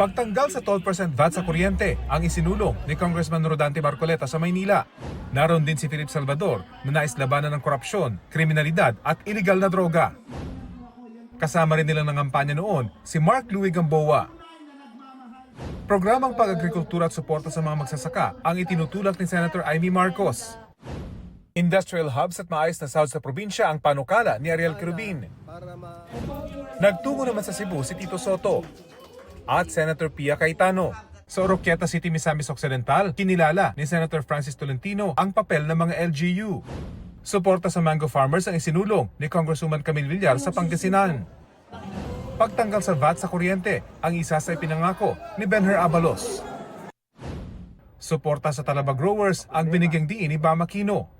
Pagtanggal sa 12% VAT sa kuryente ang isinulong ni Congressman Rodante Marcoleta sa Maynila. Naroon din si Philip Salvador na nais labanan ng korupsyon, kriminalidad at iligal na droga. Kasama rin nilang nangampanya noon si Mark Louie Gamboa. Programang pag-agrikultura at suporta sa mga magsasaka ang itinutulak ni Senator Amy Marcos. Industrial hubs at maayos na sahod sa probinsya ang panukala ni Ariel Quirubin. Nagtungo naman sa Cebu si Tito Soto at Senator Pia Cayetano. Sa Oroquieta City, Misamis Occidental, kinilala ni Senator Francis Tolentino ang papel ng mga LGU. Suporta sa mango farmers ang isinulong ni Congresswoman Camille Villar sa Pangasinan. Pagtanggal sa VAT sa kuryente ang isa sa ipinangako ni Benher Abalos. Suporta sa Talaba growers ang binigyang diin ni Bam Aquino.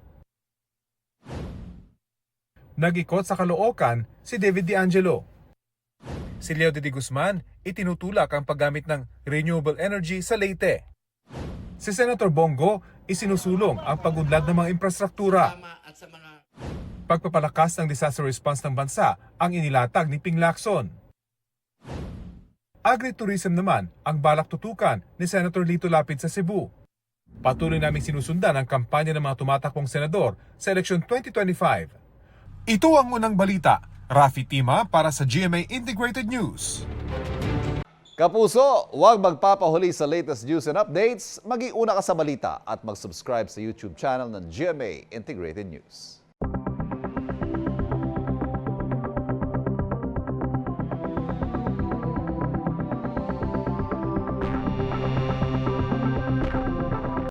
Nag-ikot sa Caloocan si David D'Angelo. Si Leo de Guzman itinutulak ang paggamit ng renewable energy sa Leyte. Si Senator Bongo isinusulong ang pag-unlad ng mga infrastruktura. Pagpapalakas ng disaster response ng bansa ang inilatag ni Ping Lacson. Agritourism naman ang balak tutukan ni Senator Lito Lapid sa Cebu. Patuloy naming sinusundan ang kampanya ng mga tumatakbong senador sa eleksyon 2025. Ito ang unang balita. Rafi Tima para sa GMA Integrated News. Kapuso, huwag magpapahuli sa latest news and updates. Mag-iuna ka sa balita at mag-subscribe sa YouTube channel ng GMA Integrated News.